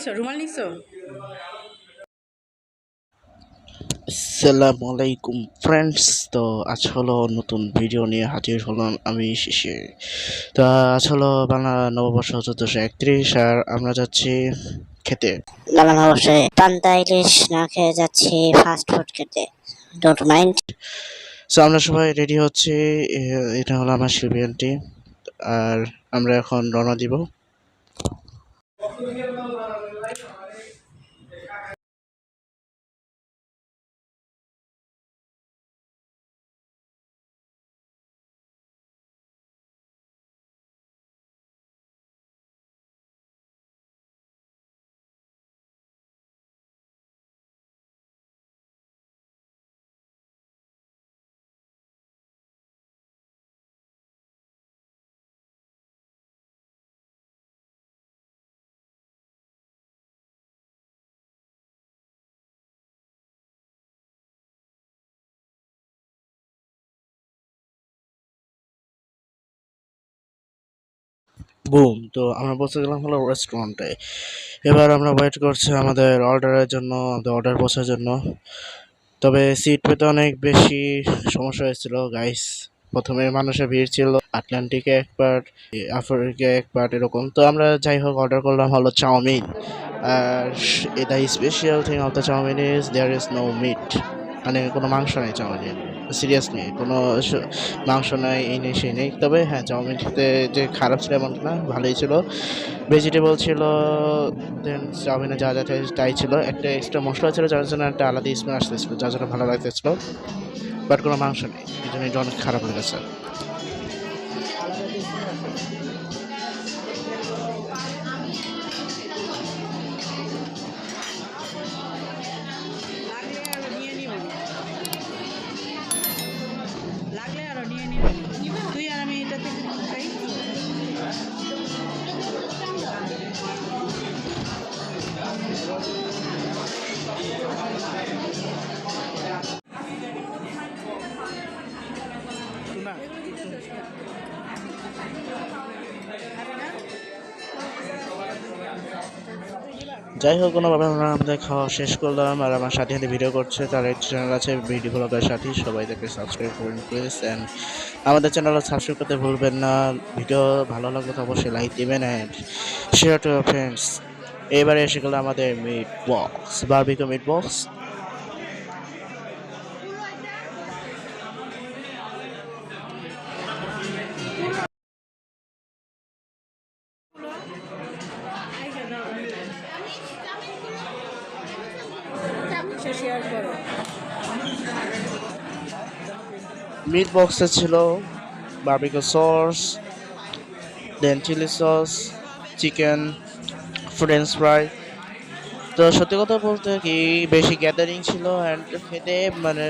নিছো রুমাল নিছো? আসসালামু আলাইকুম ফ্রেন্ডস। তো আজ হলো নতুন ভিডিও নিয়ে হাজির হলাম আমি শেষে। তো আজ হলো বাংলা নববর্ষ 1431 আর আমরা যাচ্ছি খেতে। বাংলা নববর্ষে পান্তা ইলিশ না খেয়ে যাচ্ছি ফাস্ট ফুড খেতে। Don't mind. সো আমরা সবাই রেডি হচ্ছি। এটা হলো আমার শিল্পী আন্টি আর আমরা এখন রওনা দিব। বুম, তো আমরা বসে গেলাম হলো রেস্টুরেন্টে। এবার আমরা ওয়েট করছি আমাদের অর্ডারের জন্য, আমাদের অর্ডার পৌঁছার জন্য। তবে সিট পেতে অনেক বেশি সমস্যা হয়েছিল গাইস। প্রথমে মানুষের ভিড় ছিল, আটলান্টিকে এক পার্ট, আফ্রিকা এক পার্ট, এরকম। তো আমরা যাই হোক অর্ডার করলাম হলো চাউমিন। আর এটা special thing of the chowmein is there is no meat, মানে কোনো মাংস নেই চাউমিনে। সিরিয়াসলি কোনো মাংস নাই, এই নেই সেই নেই। তবে হ্যাঁ, চাউমিন খেতে যে খারাপ ছিল এমন না, ভালোই ছিল। ভেজিটেবল ছিল, দেন চাউমিনে যা যা তাই ছিল। একটা এক্সট্রা মশলা ছিল যার জন্য একটা আলাদা স্মেল আসতেছিল, যার জন্য ভালো লাগতেছিল। বাট কোনো মাংস নেই, এই জন্য এটা অনেক খারাপ লেগেছে। লাগলে আরো নিয়ে নিবি। তুই আর আমি এটাতে খাই। যাই হোক, কোনোভাবে আমরা আমাদের খাওয়া শেষ করলাম। আর আমার সাথে সাথে ভিডিও করছে, তার একটি চ্যানেল আছে ভিডিও ব্লগার সাথী, সবাই তাকে সাবস্ক্রাইব করুন প্লিজ। অ্যান্ড আমাদের চ্যানেল সাবস্ক্রাইব করতে ভুলবেন না। ভিডিও ভালো লাগলে তো অবশ্যই লাইক দেবেন and share to your friends. এবারে এসে গেল আমাদের meat box, barbecue meat box. Share করো। মিট বক্সে ছিল barbecue sauce, then chilli sauce, chicken, French fry. তো সত্যি কথা বলতে কি, বেশি গ্যাদারিং ছিল অ্যান্ড খেতে মানে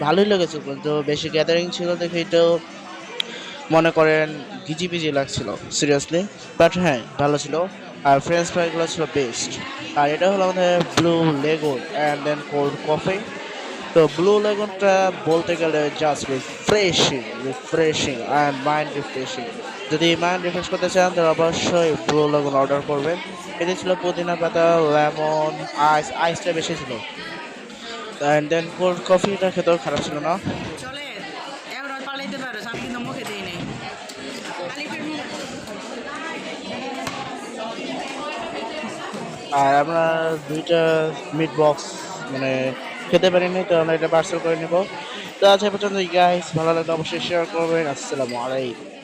ভালোই লেগেছে, কিন্তু বেশি গ্যাদারিং ছিল দেখে তো মনে করেন ঘিজিবিজি লাগছিল সিরিয়াসলি। বাট হ্যাঁ, ভালো ছিল। আর ফ্রেঞ্চ ফ্রাইগুলো ছিল বেস্ট। আর এটা হলো আমাদের blue lagoon and then cold coffee. তো ব্লু লেগুনটা বলতে গেলে just refreshing and mind refreshing. যদি মাইন্ড রিফ্রেশ করতে চান তাহলে অবশ্যই ব্লু লেগুন অর্ডার করবেন। এতে ছিল পুদিনা পাতা, লেমন, আইসটা বেশি ছিল। অ্যান্ড দেন কোল্ড কফিটা খেতেও খারাপ ছিল না। চলে এবার পালাইতে পারো, আমি কিন্তু মুখে দিই নাই। আর আমরা দুইটা মিট বক্স মানে খেতে পারিনি, তো আমরা এটা পার্সেল করে নেব। তো আজ এ পর্যন্ত গাইস, ভালো লাগলে অবশ্যই শেয়ার করবেন। আসসালামু আলাইকুম।